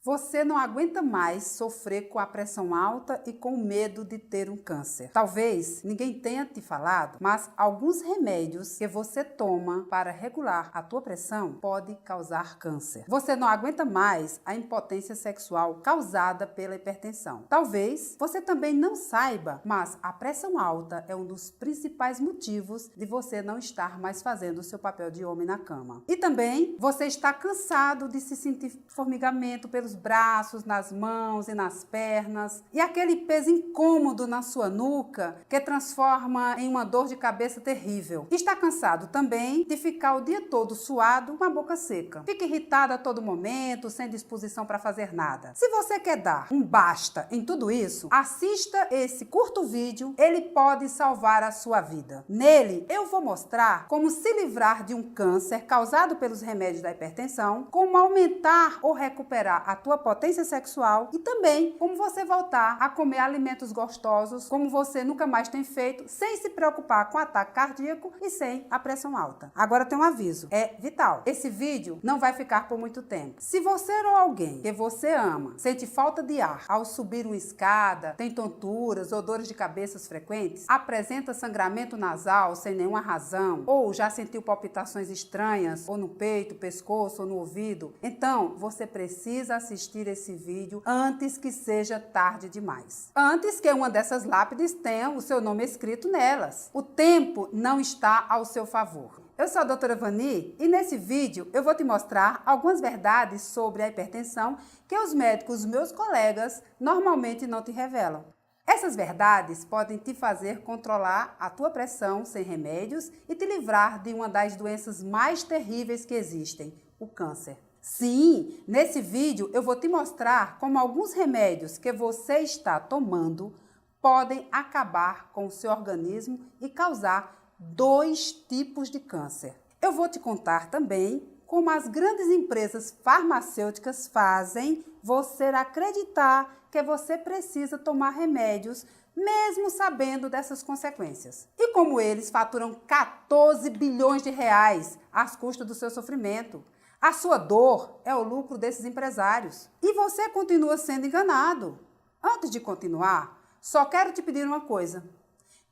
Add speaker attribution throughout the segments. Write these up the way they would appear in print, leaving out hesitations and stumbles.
Speaker 1: Você não aguenta mais sofrer com a pressão alta e com o medo de ter um câncer. Talvez ninguém tenha te falado, mas alguns remédios que você toma para regular a tua pressão pode causar câncer. Você não aguenta mais a impotência sexual causada pela hipertensão. Talvez você também não saiba, mas a pressão alta é um dos principais motivos de você não estar mais fazendo o seu papel de homem na cama. E também você está cansado de se sentir formigamento pelos braços, nas mãos e nas pernas, e aquele peso incômodo na sua nuca que transforma em uma dor de cabeça terrível. Está cansado também de ficar o dia todo suado com a boca seca. Fica irritado a todo momento, sem disposição para fazer nada. Se você quer dar um basta em tudo isso, assista esse curto vídeo, ele pode salvar a sua vida. Nele, eu vou mostrar como se livrar de um câncer causado pelos remédios da hipertensão, como aumentar ou recuperar a tua potência sexual e também como você voltar a comer alimentos gostosos como você nunca mais tem feito, sem se preocupar com ataque cardíaco e sem a pressão alta. Agora tem um aviso, é vital. Esse vídeo não vai ficar por muito tempo. Se você ou alguém que você ama sente falta de ar ao subir uma escada, tem tonturas ou dores de cabeça frequentes, apresenta sangramento nasal sem nenhuma razão, ou já sentiu palpitações estranhas ou no peito, pescoço ou no ouvido, então você precisa assistir esse vídeo antes que seja tarde demais. Antes que uma dessas lápides tenha o seu nome escrito nelas. O tempo não está ao seu favor. Eu sou a doutora Vani e nesse vídeo eu vou te mostrar algumas verdades sobre a hipertensão que os médicos, meus colegas, normalmente não te revelam. Essas verdades podem te fazer controlar a tua pressão sem remédios e te livrar de uma das doenças mais terríveis que existem, o câncer. Sim, nesse vídeo eu vou te mostrar como alguns remédios que você está tomando podem acabar com o seu organismo e causar 2 tipos de câncer. Eu vou te contar também como as grandes empresas farmacêuticas fazem você acreditar que você precisa tomar remédios mesmo sabendo dessas consequências. E como eles faturam 14 bilhões de reais às custas do seu sofrimento. A sua dor é o lucro desses empresários. E você continua sendo enganado. Antes de continuar, só quero te pedir uma coisa.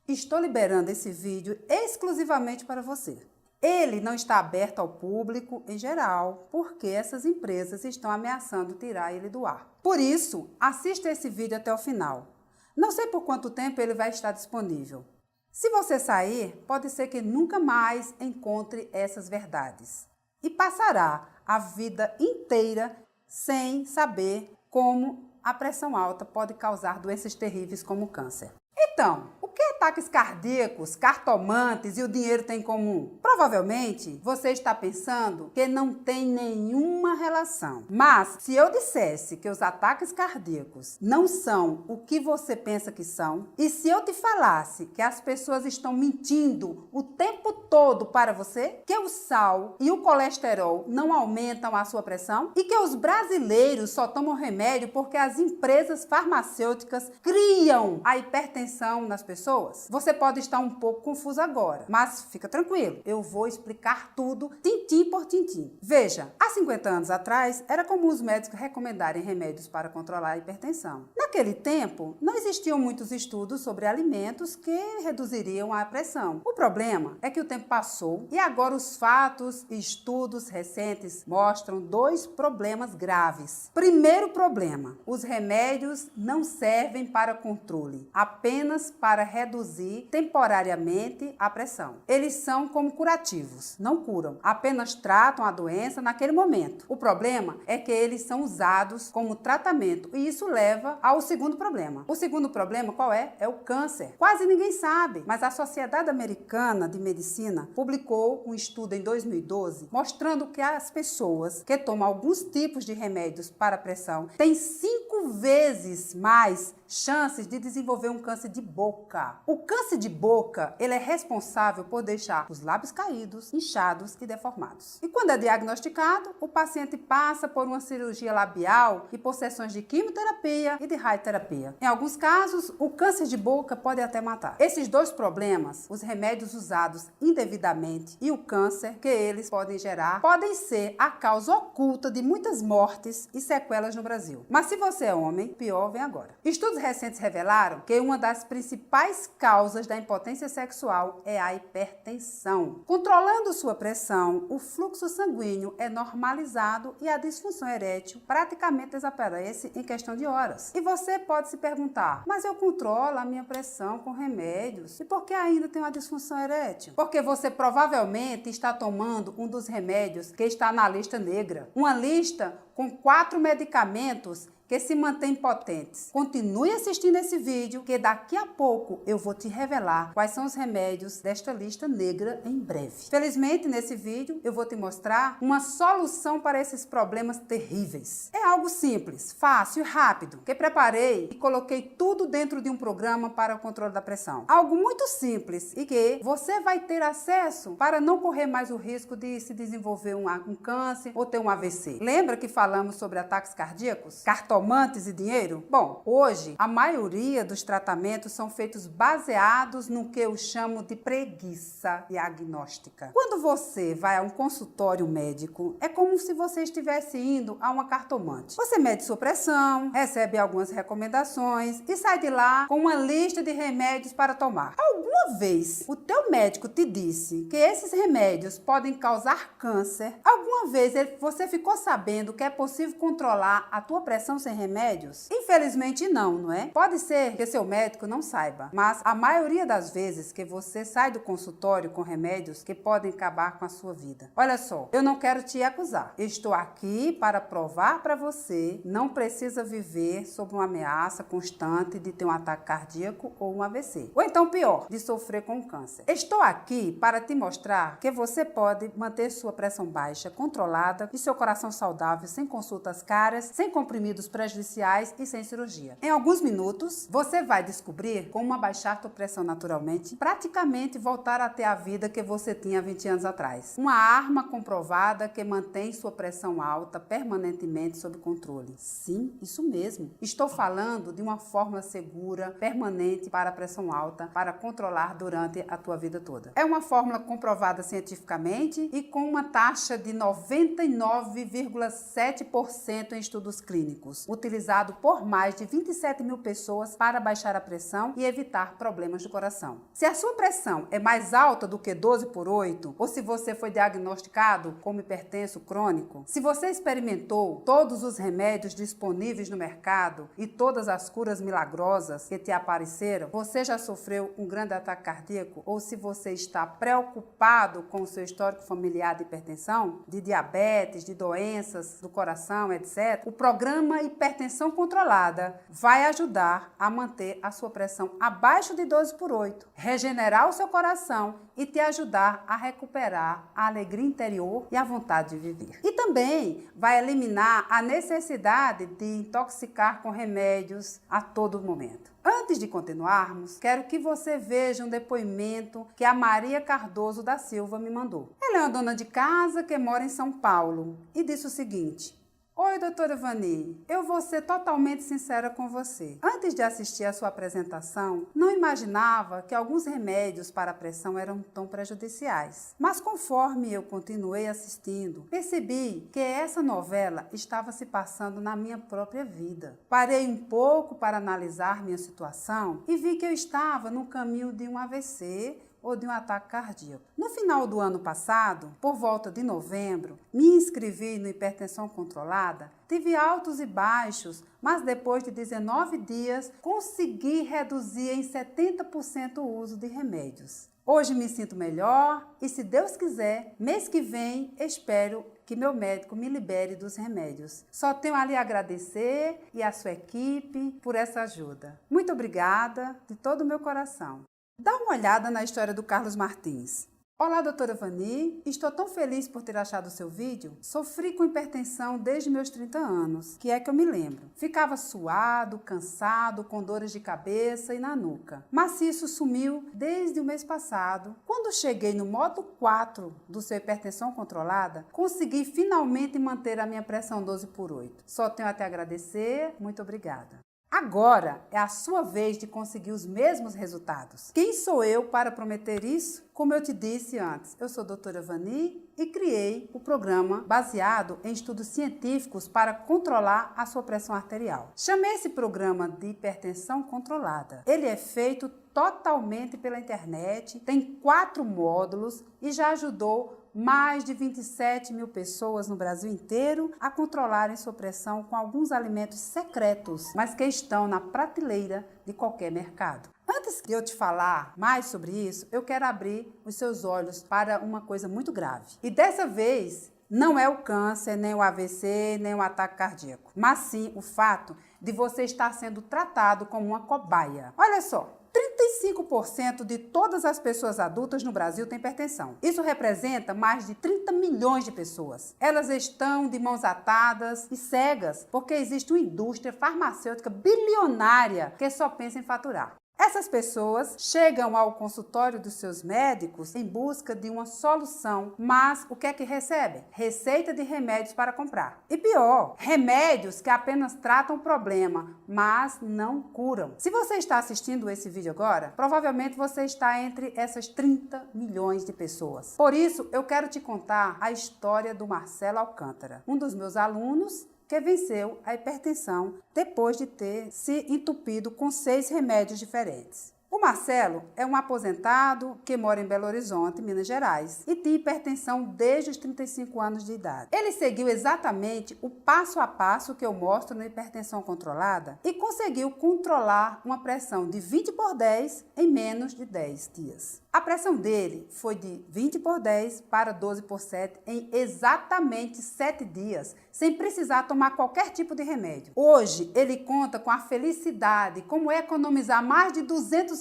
Speaker 1: Estou liberando esse vídeo exclusivamente para você. Ele não está aberto ao público em geral, porque essas empresas estão ameaçando tirar ele do ar. Por isso, assista esse vídeo até o final. Não sei por quanto tempo ele vai estar disponível. Se você sair, pode ser que nunca mais encontre essas verdades. E passará a vida inteira sem saber como a pressão alta pode causar doenças terríveis como o câncer. Então, o que ataques cardíacos, cartomantes e o dinheiro têm em comum? Provavelmente você está pensando que não tem nenhuma relação. Mas se eu dissesse que os ataques cardíacos não são o que você pensa que são, e se eu te falasse que as pessoas estão mentindo o tempo todo para você, que o sal e o colesterol não aumentam a sua pressão e que os brasileiros só tomam remédio porque as empresas farmacêuticas criam a hipertensão nas pessoas, você pode estar um pouco confuso agora, mas fica tranquilo, eu vou explicar tudo, tintim por tintim. Veja, há 50 anos atrás, era comum os médicos recomendarem remédios para controlar a hipertensão. Naquele tempo, não existiam muitos estudos sobre alimentos que reduziriam a pressão. O problema é que o tempo passou e agora os fatos e estudos recentes mostram 2 problemas graves. Primeiro problema, os remédios não servem para controle, apenas para reduzir temporariamente a pressão. Eles são como curativos, não curam, apenas tratam a doença naquele momento. O problema é que eles são usados como tratamento e isso leva ao segundo problema. O segundo problema qual é? É o câncer. Quase ninguém sabe, mas a Sociedade Americana de Medicina publicou um estudo em 2012 mostrando que as pessoas que tomam alguns tipos de remédios para a pressão têm 5 vezes mais chances de desenvolver um câncer de boca. diagnosticar. O câncer de boca, ele é responsável por deixar os lábios caídos, inchados e deformados. E quando é diagnosticado, o paciente passa por uma cirurgia labial e por sessões de quimioterapia e de radioterapia. Em alguns casos, o câncer de boca pode até matar. Esses dois problemas, os remédios usados indevidamente e o câncer que eles podem gerar, podem ser a causa oculta de muitas mortes e sequelas no Brasil. Mas se você é homem, pior vem agora. Estudos recentes revelaram que uma das principais causas da impotência sexual é a hipertensão. Controlando sua pressão, o fluxo sanguíneo é normalizado e a disfunção erétil praticamente desaparece em questão de horas. E você pode se perguntar, mas eu controlo a minha pressão com remédios, e por que ainda tem uma disfunção erétil? Porque você provavelmente está tomando um dos remédios que está na lista negra. Uma lista com 4 medicamentos que se mantêm potentes. Continue assistindo esse vídeo, que daqui a pouco eu vou te revelar quais são os remédios desta lista negra em breve. Felizmente, nesse vídeo, eu vou te mostrar uma solução para esses problemas terríveis. É algo simples, fácil e rápido, que preparei e coloquei tudo dentro de um programa para o controle da pressão. Algo muito simples e que você vai ter acesso para não correr mais o risco de se desenvolver um câncer ou ter um AVC. Lembra que falamos sobre ataques cardíacos? Cartomantes e dinheiro? Bom, hoje a maioria dos tratamentos são feitos baseados no que eu chamo de preguiça diagnóstica. Quando você vai a um consultório médico, é como se você estivesse indo a uma cartomante. Você mede sua pressão, recebe algumas recomendações e sai de lá com uma lista de remédios para tomar. Alguma vez o teu médico te disse que esses remédios podem causar câncer? Alguma vez você ficou sabendo que é possível controlar a tua pressão sem remédios? Infelizmente não é? Pode ser que seu médico não saiba, mas a maioria das vezes que você sai do consultório com remédios que podem acabar com a sua vida. Olha só, eu não quero te acusar. Eu estou aqui para provar para você, não precisa viver sob uma ameaça constante de ter um ataque cardíaco ou um AVC. Ou então pior, de sofrer com câncer. Estou aqui para te mostrar que você pode manter sua pressão baixa, controlada e seu coração saudável, sem consultas caras, sem comprimidos prejudiciais e sem cirurgia. Em alguns minutos, você vai descobrir como abaixar sua pressão naturalmente, praticamente voltar a ter a vida que você tinha 20 anos atrás. Uma arma comprovada que mantém sua pressão alta permanentemente sob controle. Sim, isso mesmo. Estou falando de uma fórmula segura, permanente para a pressão alta, para controlar durante a tua vida toda. É uma fórmula comprovada cientificamente e com uma taxa de 99,7% em estudos clínicos, utilizado por mais de 27 mil pessoas para baixar a pressão e evitar problemas do coração. Se a sua pressão é mais alta do que 12/8, ou se você foi diagnosticado como hipertenso crônico, se você experimentou todos os remédios disponíveis no mercado e todas as curas milagrosas que te apareceram, você já sofreu um grande ataque cardíaco, ou se você está preocupado com o seu histórico familiar de hipertensão, de diabetes, de doenças do coração, etc., o programa Hipertensão Controlada vai ajudar a manter a sua pressão abaixo de 12/8, regenerar o seu coração e te ajudar a recuperar a alegria interior e a vontade de viver. E também vai eliminar a necessidade de intoxicar com remédios a todo momento. Antes de continuarmos, quero que você veja um depoimento que a Maria Cardoso da Silva me mandou. Ela é uma dona de casa que mora em São Paulo e disse o seguinte: Oi, doutora Vani, eu vou ser totalmente sincera com você. Antes de assistir a sua apresentação, não imaginava que alguns remédios para a pressão eram tão prejudiciais. Mas conforme eu continuei assistindo, percebi que essa novela estava se passando na minha própria vida. Parei um pouco para analisar minha situação e vi que eu estava no caminho de um AVC ou de um ataque cardíaco. No final do ano passado, por volta de novembro, me inscrevi no Hipertensão Controlada, tive altos e baixos, mas depois de 19 dias, consegui reduzir em 70% o uso de remédios. Hoje me sinto melhor e, se Deus quiser, mês que vem, espero que meu médico me libere dos remédios. Só tenho a lhe agradecer e a sua equipe por essa ajuda. Muito obrigada de todo o meu coração. Dá uma olhada na história do Carlos Martins. Olá, doutora Vani. Estou tão feliz por ter achado o seu vídeo. Sofri com hipertensão desde meus 30 anos, que é que eu me lembro. Ficava suado, cansado, com dores de cabeça e na nuca. Mas isso sumiu desde o mês passado. Quando cheguei no modo 4 do seu hipertensão controlada, consegui finalmente manter a minha pressão 12/8. Só tenho a te agradecer. Muito obrigada. Agora é a sua vez de conseguir os mesmos resultados. Quem sou eu para prometer isso? Como eu te disse antes, eu sou a doutora Vani e criei o programa baseado em estudos científicos para controlar a sua pressão arterial. Chamei esse programa de hipertensão controlada. Ele é feito totalmente pela internet, tem 4 módulos e já ajudou mais de 27 mil pessoas no Brasil inteiro a controlarem sua pressão com alguns alimentos secretos, mas que estão na prateleira de qualquer mercado. Antes de eu te falar mais sobre isso, eu quero abrir os seus olhos para uma coisa muito grave. E dessa vez, não é o câncer, nem o AVC, nem o ataque cardíaco, mas sim o fato de você estar sendo tratado como uma cobaia. Olha só. 35% de todas as pessoas adultas no Brasil têm hipertensão. Isso representa mais de 30 milhões de pessoas. Elas estão de mãos atadas e cegas porque existe uma indústria farmacêutica bilionária que só pensa em faturar. Essas pessoas chegam ao consultório dos seus médicos em busca de uma solução, mas o que é que recebem? Receita de remédios para comprar. E pior, remédios que apenas tratam o problema, mas não curam. Se você está assistindo esse vídeo agora, provavelmente você está entre essas 30 milhões de pessoas. Por isso, eu quero te contar a história do Marcelo Alcântara, um dos meus alunos que venceu a hipertensão depois de ter se entupido com 6 remédios diferentes. O Marcelo é um aposentado que mora em Belo Horizonte, Minas Gerais, e tem hipertensão desde os 35 anos de idade. Ele seguiu exatamente o passo a passo que eu mostro na hipertensão controlada e conseguiu controlar uma pressão de 20/10 em menos de 10 dias. A pressão dele foi de 20/10 para 12/7 em exatamente 7 dias, sem precisar tomar qualquer tipo de remédio. Hoje, ele conta com a felicidade, como economizar mais de R$200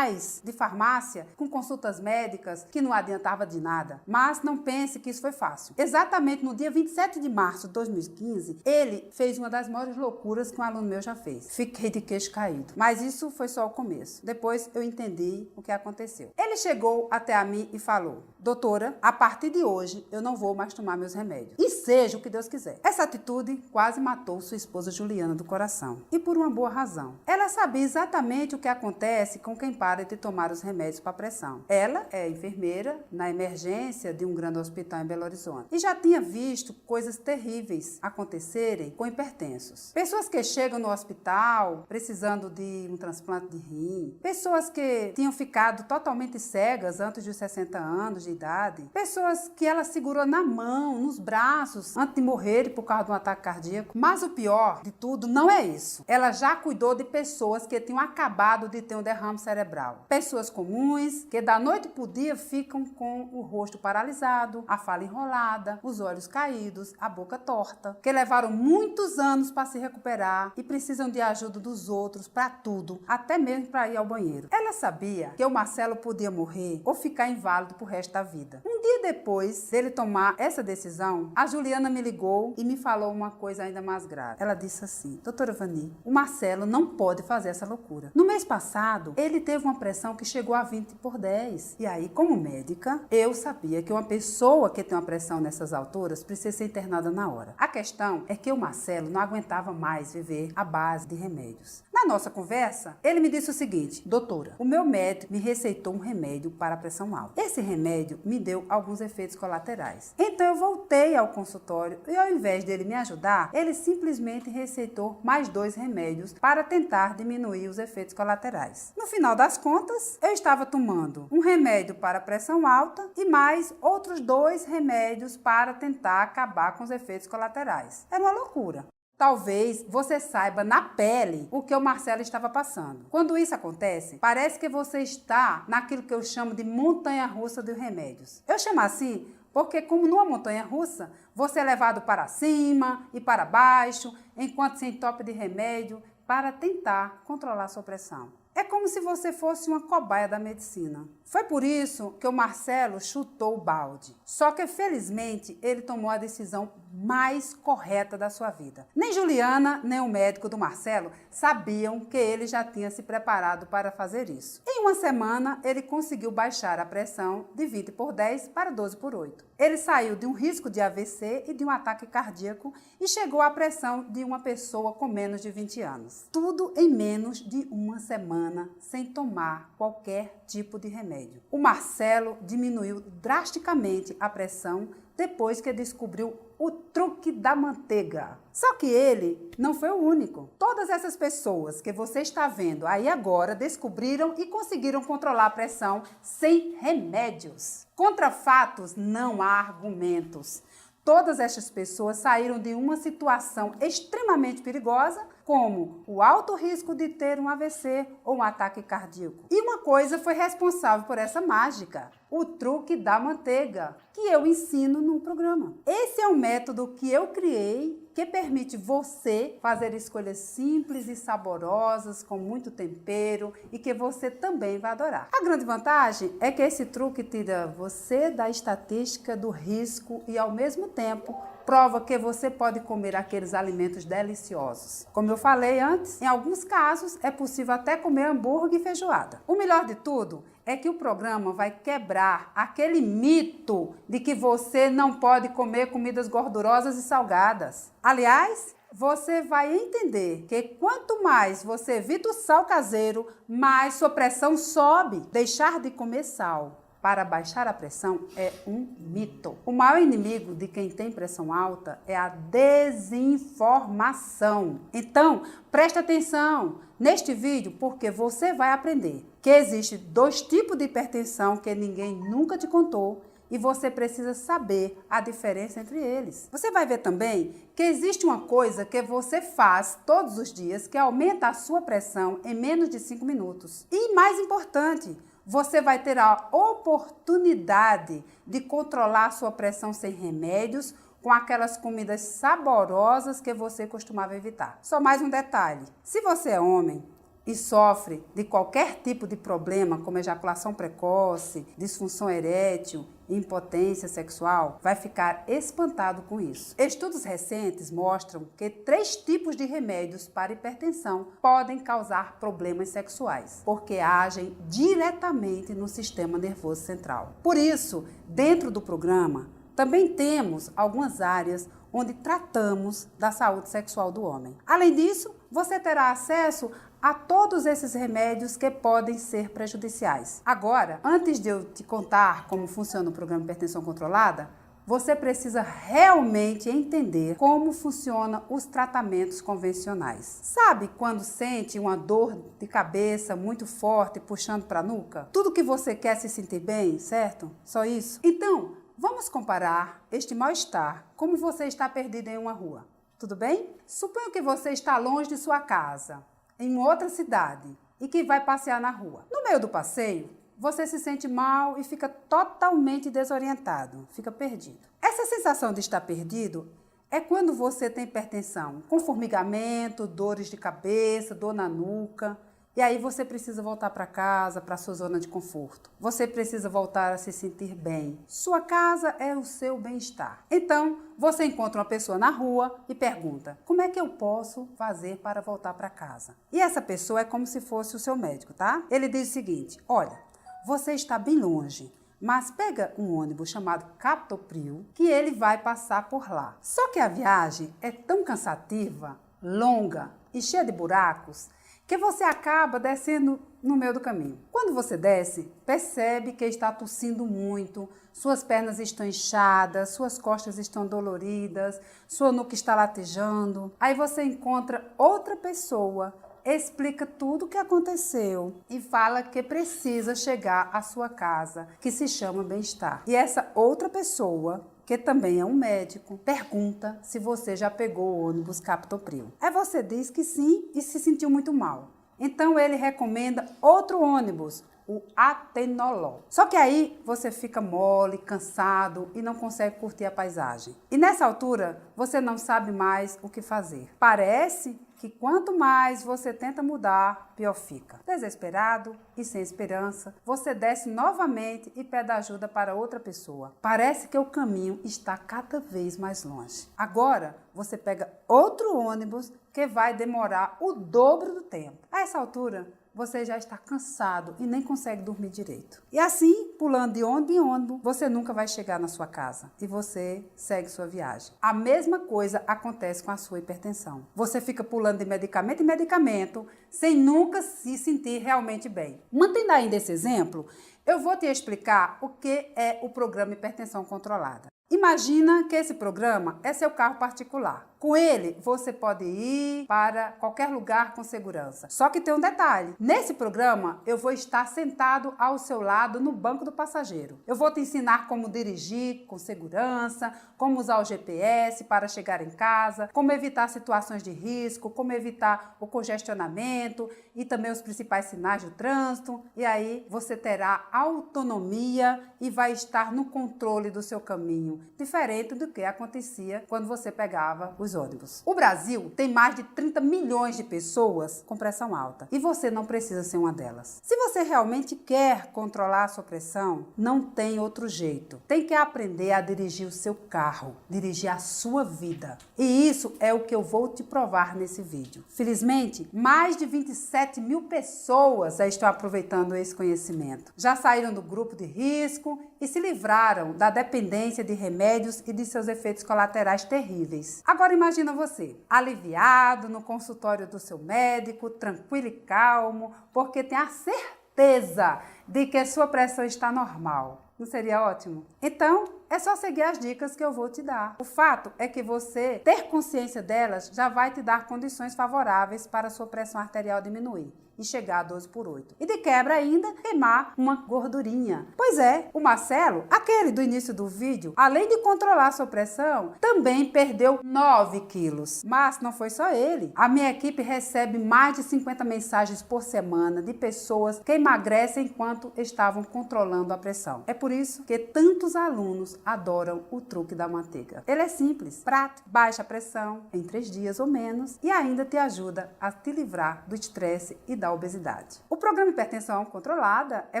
Speaker 1: de farmácia com consultas médicas que não adiantava de nada. Mas não pense que isso foi fácil. Exatamente no dia 27 de março de 2015, ele fez uma das maiores loucuras que um aluno meu já fez. Fiquei de queixo caído. Mas isso foi só o começo. Depois eu entendi o que aconteceu. Ele chegou até a mim e falou: doutora, a partir de hoje eu não vou mais tomar meus remédios. E seja o que Deus quiser. Essa atitude quase matou sua esposa Juliana do coração. E por uma boa razão. Ela sabia exatamente o que acontece com quem para de tomar os remédios para pressão. Ela é enfermeira na emergência de um grande hospital em Belo Horizonte. E já tinha visto coisas terríveis acontecerem com hipertensos. Pessoas que chegam no hospital precisando de um transplante de rim. Pessoas que tinham ficado totalmente cegas antes dos 60 anos de idade. Pessoas que ela segurou na mão, nos braços, antes de morrer por causa de um ataque cardíaco. Mas o pior de tudo não é isso. Ela já cuidou de pessoas que tinham acabado de ter um derrame cerebral. Pessoas comuns que da noite pro dia ficam com o rosto paralisado, a fala enrolada, os olhos caídos, a boca torta. Que levaram muitos anos para se recuperar e precisam de ajuda dos outros para tudo, até mesmo para ir ao banheiro. Ela sabia que o Marcelo podia morrer ou ficar inválido pro resto da vida. Um dia depois dele tomar essa decisão, a Juliana me ligou e me falou uma coisa ainda mais grave. Ela disse assim: doutora Vani, o Marcelo não pode fazer essa loucura. No mês passado, ele teve uma pressão que chegou a 20/10. E aí, como médica, eu sabia que uma pessoa que tem uma pressão nessas alturas precisa ser internada na hora. A questão é que o Marcelo não aguentava mais viver à base de remédios. Na nossa conversa, ele me disse o seguinte: doutora, o meu médico me receitou um remédio para a pressão alta. Esse remédio me deu alguns efeitos colaterais. Então eu voltei ao consultório e, ao invés dele me ajudar, ele simplesmente receitou mais 2 remédios para tentar diminuir os efeitos colaterais. No final das contas, eu estava tomando um remédio para a pressão alta e mais outros 2 remédios para tentar acabar com os efeitos colaterais. Era uma loucura. Talvez você saiba na pele o que o Marcelo estava passando. Quando isso acontece, parece que você está naquilo que eu chamo de montanha-russa de remédios. Eu chamo assim porque, como numa montanha-russa, você é levado para cima e para baixo, enquanto se entope de remédio para tentar controlar sua pressão. É como se você fosse uma cobaia da medicina. Foi por isso que o Marcelo chutou o balde. Só que, felizmente, ele tomou a decisão mais correta da sua vida. Nem Juliana, nem o médico do Marcelo sabiam que ele já tinha se preparado para fazer isso. Em uma semana, ele conseguiu baixar a pressão de 20/10 para 12/8. Ele saiu de um risco de AVC e de um ataque cardíaco e chegou à pressão de uma pessoa com menos de 20 anos. Tudo em menos de uma semana, sem tomar qualquer tipo de remédio. O Marcelo diminuiu drasticamente a pressão depois que descobriu o truque da manteiga. Só que ele não foi o único. Todas essas pessoas que você está vendo aí agora descobriram e conseguiram controlar a pressão sem remédios. Contra fatos não há argumentos. Todas estas pessoas saíram de uma situação extremamente perigosa, como o alto risco de ter um AVC ou um ataque cardíaco. E uma coisa foi responsável por essa mágica: o truque da manteiga, que eu ensino no programa. Esse é um método que eu criei que permite você fazer escolhas simples e saborosas, com muito tempero e que você também vai adorar. A grande vantagem é que esse truque tira você da estatística do risco e, ao mesmo tempo, prova que você pode comer aqueles alimentos deliciosos. Como eu falei antes, em alguns casos é possível até comer hambúrguer e feijoada. O melhor de tudo é que o programa vai quebrar aquele mito de que você não pode comer comidas gordurosas e salgadas. Aliás, você vai entender que quanto mais você evita o sal caseiro, mais sua pressão sobe. Deixar de comer sal para baixar a pressão é um mito. O maior inimigo de quem tem pressão alta é a desinformação. Então, preste atenção neste vídeo, porque você vai aprender que existe 2 tipos de hipertensão que ninguém nunca te contou e você precisa saber a diferença entre eles. Você vai ver também que existe uma coisa que você faz todos os dias que aumenta a sua pressão em menos de 5 minutos. E mais importante, você vai ter a oportunidade de controlar a sua pressão sem remédios, com aquelas comidas saborosas que você costumava evitar. Só mais um detalhe: se você é homem e sofre de qualquer tipo de problema, como ejaculação precoce, disfunção erétil, impotência sexual, vai ficar espantado com isso. Estudos recentes mostram que 3 tipos de remédios para hipertensão podem causar problemas sexuais, porque agem diretamente no sistema nervoso central. Por isso, dentro do programa, também temos algumas áreas onde tratamos da saúde sexual do homem. Além disso, você terá acesso a todos esses remédios que podem ser prejudiciais. Agora, antes de eu te contar como funciona o programa Hipertensão Controlada, você precisa realmente entender como funcionam os tratamentos convencionais. Sabe quando sente uma dor de cabeça muito forte puxando para a nuca? Tudo que você quer se sentir bem, certo? Só isso? Então, vamos comparar este mal-estar como você está perdido em uma rua. Tudo bem? Suponha que você está longe de sua casa, em outra cidade, e que vai passear na rua. No meio do passeio, você se sente mal e fica totalmente desorientado, fica perdido. Essa sensação de estar perdido é quando você tem hipertensão, com formigamento, dores de cabeça, dor na nuca. E aí você precisa voltar para casa, para sua zona de conforto. Você precisa voltar a se sentir bem. Sua casa é o seu bem-estar. Então, você encontra uma pessoa na rua e pergunta: como é que eu posso fazer para voltar para casa? E essa pessoa é como se fosse o seu médico, tá? Ele diz o seguinte: olha, você está bem longe, mas pega um ônibus chamado Captopril que ele vai passar por lá. Só que a viagem é tão cansativa, longa e cheia de buracos que você acaba descendo no meio do caminho. Quando você desce, percebe que está tossindo muito, suas pernas estão inchadas, suas costas estão doloridas, sua nuca está latejando. Aí você encontra outra pessoa, explica tudo o que aconteceu e fala que precisa chegar à sua casa, que se chama Bem-Estar. E essa outra pessoa, que também é um médico, pergunta se você já pegou o ônibus Captopril. Aí você diz que sim e se sentiu muito mal. Então ele recomenda outro ônibus, o atenolol. Só que aí você fica mole, cansado e não consegue curtir a paisagem. E nessa altura, você não sabe mais o que fazer. Parece que quanto mais você tenta mudar, pior fica. Desesperado e sem esperança, você desce novamente e pede ajuda para outra pessoa. Parece que o caminho está cada vez mais longe. Agora, você pega outro ônibus que vai demorar o dobro do tempo. A essa altura, você já está cansado e nem consegue dormir direito. E assim, pulando de ônibus em ônibus, você nunca vai chegar na sua casa e você segue sua viagem. A mesma coisa acontece com a sua hipertensão. Você fica pulando de medicamento em medicamento sem nunca se sentir realmente bem. Mantendo ainda esse exemplo, eu vou te explicar o que é o programa Hipertensão Controlada. Imagina que esse programa é seu carro particular. Com ele, você pode ir para qualquer lugar com segurança. Só que tem um detalhe. Nesse programa, eu vou estar sentado ao seu lado no banco do passageiro. Eu vou te ensinar como dirigir com segurança, como usar o GPS para chegar em casa, como evitar situações de risco, como evitar o congestionamento e também os principais sinais do trânsito. E aí, você terá autonomia e vai estar no controle do seu caminho, diferente do que acontecia quando você pegava os ônibus. O Brasil tem mais de 30 milhões de pessoas com pressão alta e você não precisa ser uma delas. Se você realmente quer controlar a sua pressão, não tem outro jeito. Tem que aprender a dirigir o seu carro, dirigir a sua vida. E isso é o que eu vou te provar nesse vídeo. Felizmente, mais de 27 mil pessoas já estão aproveitando esse conhecimento. Já saíram do grupo de risco e se livraram da dependência de remédios e de seus efeitos colaterais terríveis. Agora imagina você, aliviado no consultório do seu médico, tranquilo e calmo, porque tem a certeza de que a sua pressão está normal. Não seria ótimo? Então, é só seguir as dicas que eu vou te dar. O fato é que você ter consciência delas já vai te dar condições favoráveis para a sua pressão arterial diminuir e chegar a 12/8. E de quebra ainda, queimar uma gordurinha. Pois é, o Marcelo, aquele do início do vídeo, além de controlar a sua pressão, também perdeu 9 quilos. Mas não foi só ele. A minha equipe recebe mais de 50 mensagens por semana de pessoas que emagrecem enquanto estavam controlando a pressão. É por isso que tantos alunos adoram o truque da manteiga. Ele é simples, prático, baixa a pressão em 3 dias ou menos e ainda te ajuda a te livrar do estresse e da obesidade. O programa Hipertensão Controlada é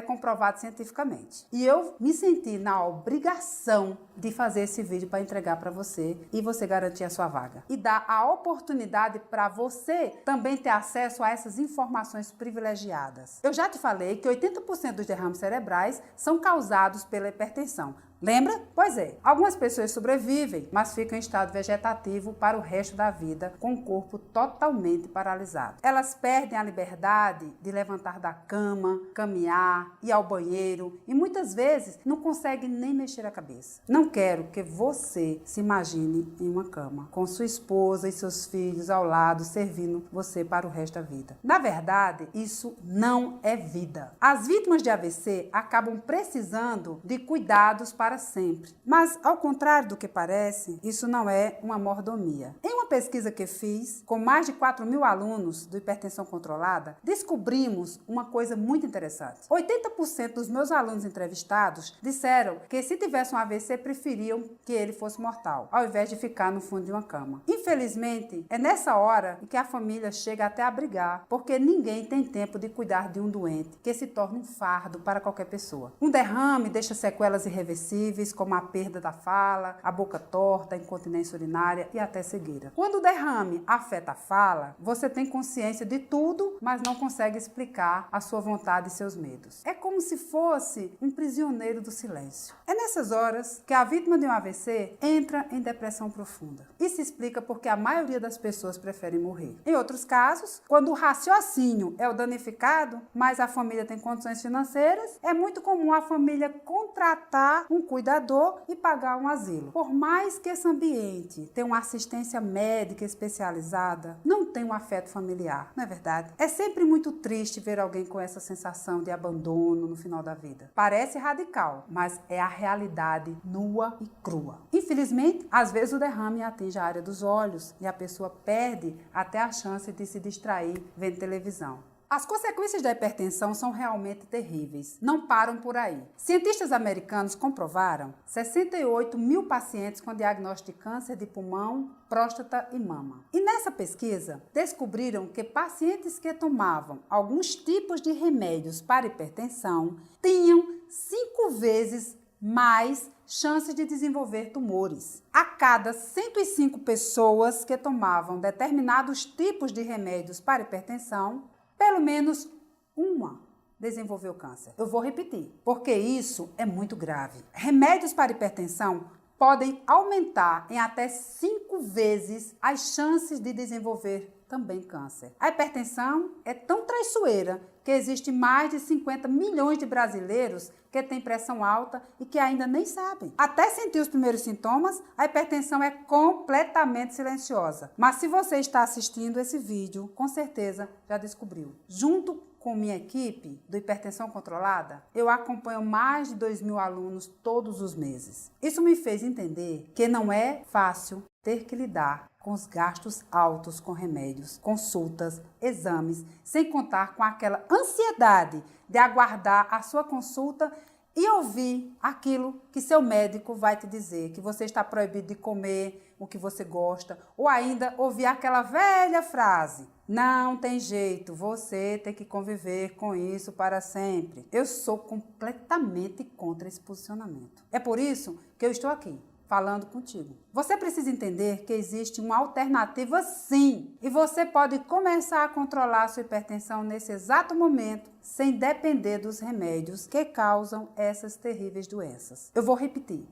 Speaker 1: comprovado cientificamente. E eu me senti na obrigação de fazer esse vídeo para entregar para você e você garantir a sua vaga. E dar a oportunidade para você também ter acesso a essas informações privilegiadas. Eu já te falei que 80% dos derrames cerebrais são causados pela hipertensão. Lembra? Pois é. Algumas pessoas sobrevivem, mas ficam em estado vegetativo para o resto da vida, com o corpo totalmente paralisado. Elas perdem a liberdade de levantar da cama, caminhar, ir ao banheiro e muitas vezes não conseguem nem mexer a cabeça. Não quero que você se imagine em uma cama, com sua esposa e seus filhos ao lado, servindo você para o resto da vida. Na verdade, isso não é vida. As vítimas de AVC acabam precisando de cuidados para sempre. Mas, ao contrário do que parece, isso não é uma mordomia. Em uma pesquisa que fiz com mais de 4 mil alunos do Hipertensão Controlada, descobrimos uma coisa muito interessante. 80% dos meus alunos entrevistados disseram que se tivesse um AVC, preferiam que ele fosse mortal, ao invés de ficar no fundo de uma cama. Infelizmente, é nessa hora que a família chega até a brigar, porque ninguém tem tempo de cuidar de um doente, que se torna um fardo para qualquer pessoa. Um derrame deixa sequelas irreversíveis, como a perda da fala, a boca torta, a incontinência urinária e até cegueira. Quando o derrame afeta a fala, você tem consciência de tudo, mas não consegue explicar a sua vontade e seus medos. É como se fosse um prisioneiro do silêncio. É nessas horas que a vítima de um AVC entra em depressão profunda. Isso explica porque a maioria das pessoas preferem morrer. Em outros casos, quando o raciocínio é o danificado, mas a família tem condições financeiras, é muito comum a família contratar um cuidador e pagar um asilo. Por mais que esse ambiente tenha uma assistência médica especializada, não tem um afeto familiar, não é verdade? É sempre muito triste ver alguém com essa sensação de abandono no final da vida. Parece radical, mas é a realidade nua e crua. Infelizmente, às vezes o derrame atinge a área dos olhos e a pessoa perde até a chance de se distrair vendo televisão. As consequências da hipertensão são realmente terríveis. Não param por aí. Cientistas americanos comprovaram 68 mil pacientes com diagnóstico de câncer de pulmão, próstata e mama. E nessa pesquisa, descobriram que pacientes que tomavam alguns tipos de remédios para hipertensão tinham 5 vezes mais chances de desenvolver tumores. A cada 105 pessoas que tomavam determinados tipos de remédios para hipertensão, pelo menos uma desenvolveu câncer. Eu vou repetir, porque isso é muito grave. Remédios para hipertensão podem aumentar em até 5 vezes as chances de desenvolver também câncer. A hipertensão é tão traiçoeira que existe mais de 50 milhões de brasileiros que têm pressão alta e que ainda nem sabem. Até sentir os primeiros sintomas, a hipertensão é completamente silenciosa. Mas se você está assistindo esse vídeo, com certeza já descobriu. Junto com minha equipe do Hipertensão Controlada, eu acompanho mais de 2.000 alunos todos os meses. Isso me fez entender que não é fácil ter que lidar com os gastos altos com remédios, consultas, exames, sem contar com aquela ansiedade de aguardar a sua consulta e ouvir aquilo que seu médico vai te dizer, que você está proibido de comer o que você gosta, ou ainda ouvir aquela velha frase: não tem jeito, você tem que conviver com isso para sempre. Eu sou completamente contra esse posicionamento. É por isso que eu estou aqui, falando contigo. Você precisa entender que existe uma alternativa sim, e você pode começar a controlar a sua hipertensão nesse exato momento, sem depender dos remédios que causam essas terríveis doenças. Eu vou repetir.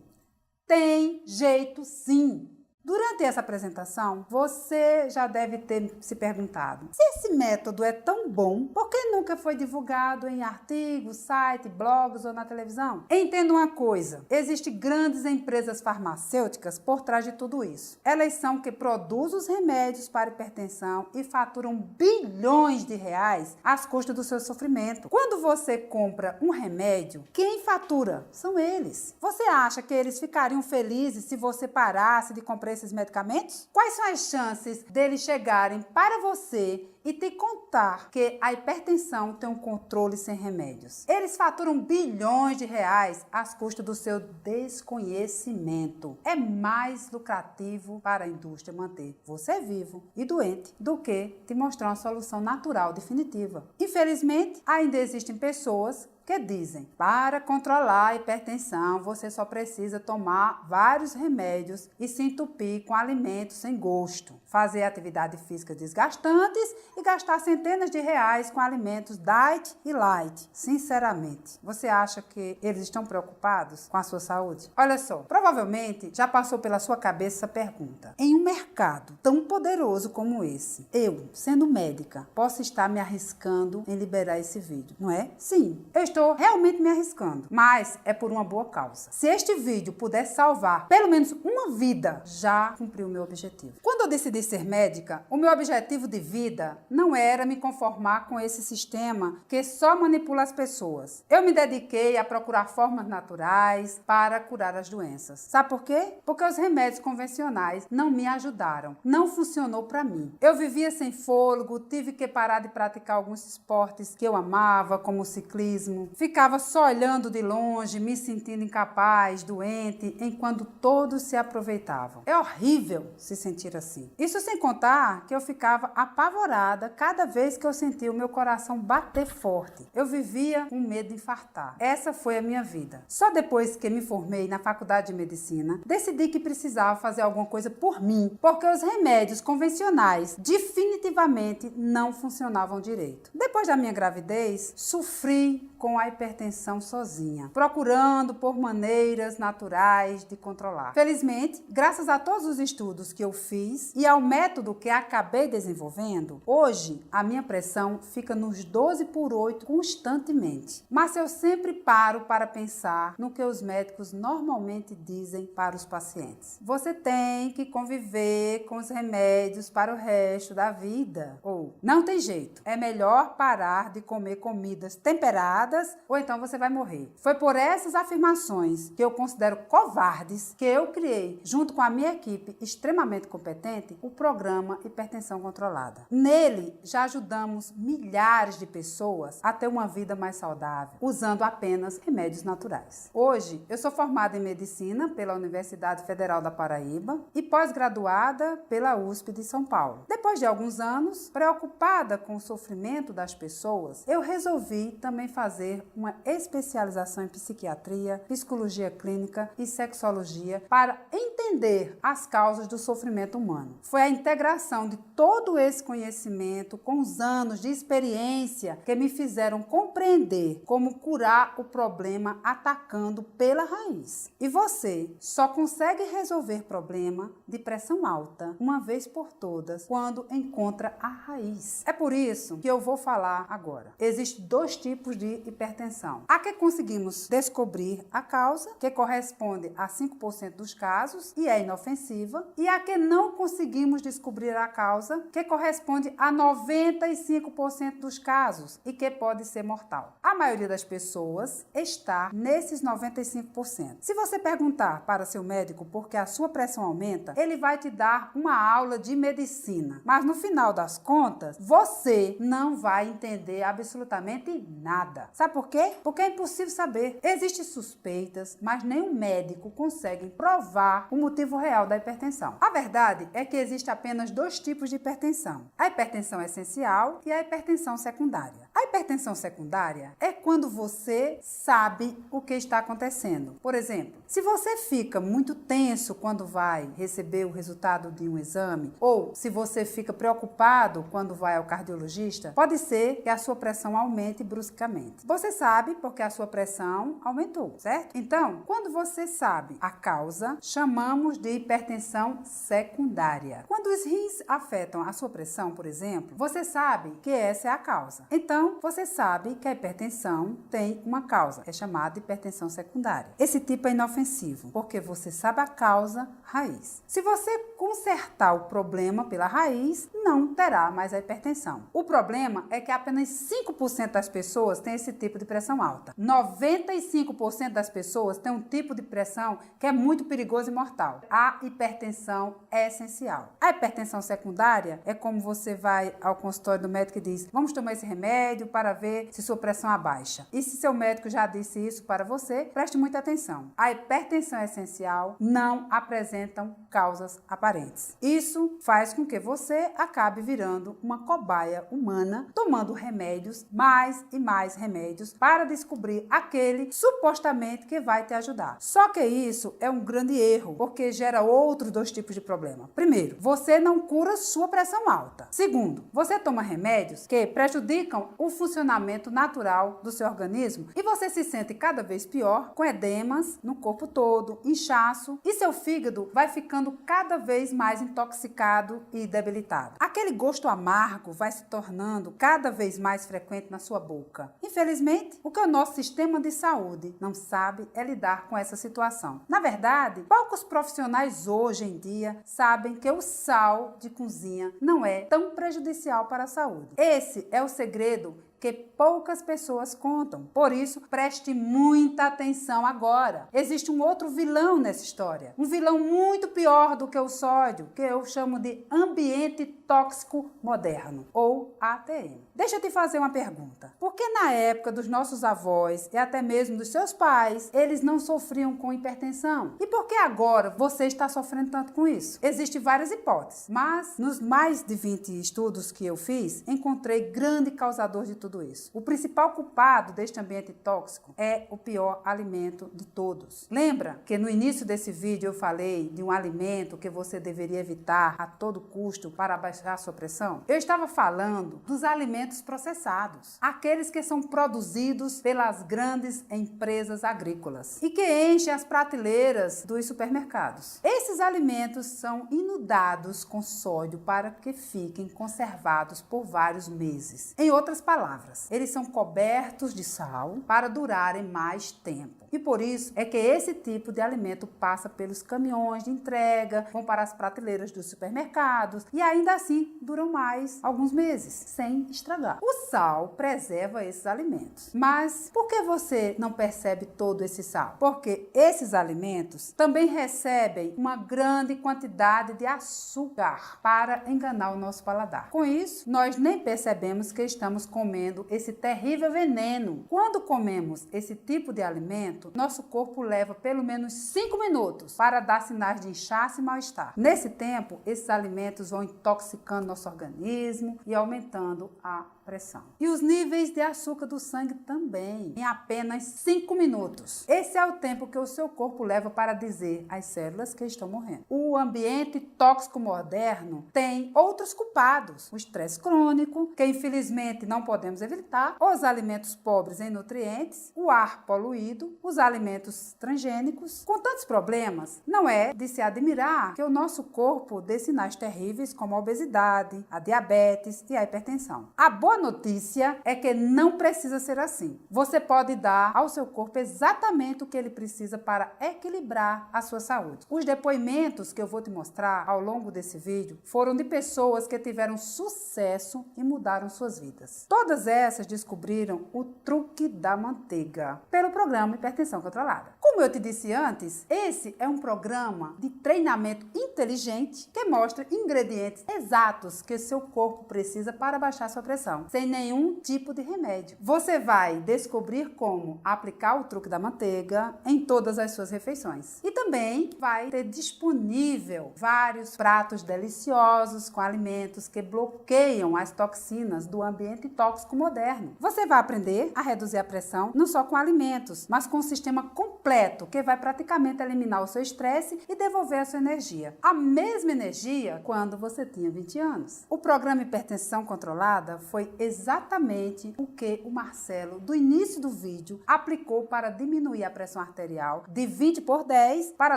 Speaker 1: Tem jeito sim! Durante essa apresentação, você já deve ter se perguntado: se esse método é tão bom, por que nunca foi divulgado em artigos, sites, blogs ou na televisão? Entenda uma coisa: existem grandes empresas farmacêuticas por trás de tudo isso. Elas são que produzem os remédios para hipertensão e faturam bilhões de reais às custas do seu sofrimento. Quando você compra um remédio, quem fatura? São eles. Você acha que eles ficariam felizes se você parasse de comprar esses medicamentos? Quais são as chances deles chegarem para você e te contar que a hipertensão tem um controle sem remédios? Eles faturam bilhões de reais às custas do seu desconhecimento. É mais lucrativo para a indústria manter você vivo e doente do que te mostrar uma solução natural definitiva. Infelizmente, ainda existem pessoas que dizem: para controlar a hipertensão, você só precisa tomar vários remédios e se entupir com alimentos sem gosto, fazer atividades físicas desgastantes e gastar centenas de reais com alimentos diet e light. Sinceramente, você acha que eles estão preocupados com a sua saúde? Olha só, provavelmente já passou pela sua cabeça essa pergunta: em um mercado tão poderoso como esse, eu, sendo médica, posso estar me arriscando em liberar esse vídeo, não é? Sim, eu estou realmente me arriscando, mas é por uma boa causa. Se este vídeo puder salvar pelo menos uma vida, já cumpriu o meu objetivo. Quando eu decidi ser médica, o meu objetivo de vida não era me conformar com esse sistema que só manipula as pessoas. Eu me dediquei a procurar formas naturais para curar as doenças. Sabe por quê? Porque os remédios convencionais não me ajudaram. Não funcionou para mim. Eu vivia sem fôlego, tive que parar de praticar alguns esportes que eu amava, como o ciclismo. Ficava só olhando de longe, me sentindo incapaz, doente, enquanto todos se aproveitavam. É horrível se sentir assim. Isso sem contar que eu ficava apavorada cada vez que eu sentia o meu coração bater forte. Eu vivia com medo de infartar. Essa foi a minha vida. Só depois que me formei na faculdade de medicina, decidi que precisava fazer alguma coisa por mim, porque os remédios convencionais definitivamente não funcionavam direito. Depois da minha gravidez, sofri com a hipertensão sozinha, procurando por maneiras naturais de controlar. Felizmente, graças a todos os estudos que eu fiz e ao método que acabei desenvolvendo, hoje a minha pressão fica nos 12/8 constantemente. Mas eu sempre paro para pensar no que os médicos normalmente dizem para os pacientes: você tem que conviver com os remédios para o resto da vida. vida, ou não tem jeito, é melhor parar de comer comidas temperadas ou então você vai morrer. Foi por essas afirmações que eu considero covardes que eu criei, junto com a minha equipe extremamente competente, o programa Hipertensão Controlada. Nele, já ajudamos milhares de pessoas a ter uma vida mais saudável, usando apenas remédios naturais. Hoje, eu sou formada em Medicina pela Universidade Federal da Paraíba e pós-graduada pela USP de São Paulo. Depois de alguns anos, preocupada com o sofrimento das pessoas, eu resolvi também fazer uma especialização em psiquiatria, psicologia clínica e sexologia para entender as causas do sofrimento humano. Foi a integração de todo esse conhecimento com os anos de experiência que me fizeram compreender como curar o problema atacando pela raiz. E você só consegue resolver problema de pressão alta uma vez por todas quando encontra a raiz. É por isso que eu vou falar agora. Existem dois tipos de hipertensão. A que conseguimos descobrir a causa, que corresponde a 5% dos casos e é inofensiva, e a que não conseguimos descobrir a causa, que corresponde a 95% dos casos e que pode ser mortal. A maioria das pessoas está nesses 95%. Se você perguntar para seu médico por que a sua pressão aumenta, ele vai te dar uma aula de medicina. Mas no final das contas, você não vai entender absolutamente nada. Sabe por quê? Porque é impossível saber. Existem suspeitas, mas nenhum médico consegue provar o motivo real da hipertensão. A verdade é que existe apenas dois tipos de hipertensão: a hipertensão essencial e a hipertensão secundária. A hipertensão secundária é quando você sabe o que está acontecendo. Por exemplo, se você fica muito tenso quando vai receber o resultado de um exame, ou se você fica preocupado quando vai ao cardiologista, pode ser que a sua pressão aumente bruscamente. Você sabe porque a sua pressão aumentou, certo? Então, quando você sabe a causa, chamamos de hipertensão secundária. Quando os rins afetam a sua pressão, por exemplo, você sabe que essa é a causa. Então, você sabe que a hipertensão tem uma causa, é chamada de hipertensão secundária. Esse tipo é inofensivo, porque você sabe a causa raiz. Se você consertar o problema pela raiz, não terá mais a hipertensão. O problema é que apenas 5% das pessoas têm esse tipo de pressão alta. 95% das pessoas têm um tipo de pressão que é muito perigoso e mortal. A hipertensão é essencial. A hipertensão secundária é como você vai ao consultório do médico e diz: vamos tomar esse remédio para ver se sua pressão abaixa. E se seu médico já disse isso para você, preste muita atenção. A hipertensão essencial não apresentam causas aparentes. Isso faz com que você acabe virando uma cobaia humana, tomando remédios, mais e mais remédios, para descobrir aquele supostamente que vai te ajudar. Só que isso é um grande erro, porque gera outros dois tipos de problema. Primeiro, você não cura sua pressão alta. Segundo, você toma remédios que prejudicam o funcionamento natural do seu organismo e você se sente cada vez pior, com edemas no corpo todo, inchaço, e seu fígado vai ficando cada vez mais intoxicado e debilitado. Aquele gosto amargo vai se tornando cada vez mais frequente na sua boca. Infelizmente, o que o nosso sistema de saúde não sabe é lidar com essa situação. Na verdade, poucos profissionais hoje em dia sabem que o sal de cozinha não é tão prejudicial para a saúde. Esse é o segredo que poucas pessoas contam. Por isso, preste muita atenção agora. Existe um outro vilão nessa história. Um vilão muito pior do que o sódio, que eu chamo de ambiente tóxico moderno, ou ATM. Deixa eu te fazer uma pergunta. Por que na época dos nossos avós e até mesmo dos seus pais, eles não sofriam com hipertensão? E por que agora você está sofrendo tanto com isso? Existem várias hipóteses, mas nos mais de 20 estudos que eu fiz, encontrei grande causador de tudo isso. O principal culpado deste ambiente tóxico é o pior alimento de todos. Lembra que no início desse vídeo eu falei de um alimento que você deveria evitar a todo custo para abaixar a sua pressão? Eu estava falando dos alimentos processados, aqueles que são produzidos pelas grandes empresas agrícolas e que enchem as prateleiras dos supermercados. Esses alimentos são inocentes inundados com sódio para que fiquem conservados por vários meses. Em outras palavras, eles são cobertos de sal para durarem mais tempo. E por isso é que esse tipo de alimento passa pelos caminhões de entrega, vão para as prateleiras dos supermercados e ainda assim duram mais alguns meses, sem estragar. O sal preserva esses alimentos. Mas por que você não percebe todo esse sal? Porque esses alimentos também recebem uma grande quantidade de açúcar para enganar o nosso paladar. Com isso, nós nem percebemos que estamos comendo esse terrível veneno. Quando comemos esse tipo de alimento, nosso corpo leva pelo menos 5 minutos para dar sinais de inchaço e mal-estar. Nesse tempo, esses alimentos vão intoxicando nosso organismo e aumentando a pressão. E os níveis de açúcar do sangue também, em apenas 5 minutos. Esse é o tempo que o seu corpo leva para dizer às células que estão morrendo. O ambiente tóxico moderno tem outros culpados. O estresse crônico, que infelizmente não podemos evitar, os alimentos pobres em nutrientes, o ar poluído, os alimentos transgênicos. Com tantos problemas, não é de se admirar que o nosso corpo dê sinais terríveis como a obesidade, a diabetes e a hipertensão. A boa notícia é que não precisa ser assim. Você pode dar ao seu corpo exatamente o que ele precisa para equilibrar a sua saúde. Os depoimentos que eu vou te mostrar ao longo desse vídeo foram de pessoas que tiveram sucesso e mudaram suas vidas. Todas essas descobriram o truque da manteiga pelo programa Hipertensão Controlada. Como eu te disse antes, esse é um programa de treinamento inteligente que mostra ingredientes exatos que seu corpo precisa para baixar sua pressão, sem nenhum tipo de remédio. Você vai descobrir como aplicar o truque da manteiga em todas as suas refeições. E também vai ter disponível vários pratos deliciosos com alimentos que bloqueiam as toxinas do ambiente tóxico moderno. Você vai aprender a reduzir a pressão não só com alimentos, mas com um sistema completo que vai praticamente eliminar o seu estresse e devolver a sua energia. A mesma energia quando você tinha 20 anos. O programa Hipertensão Controlada foi exatamente o que o Marcelo, do início do vídeo, aplicou para diminuir a pressão arterial de 20/10 para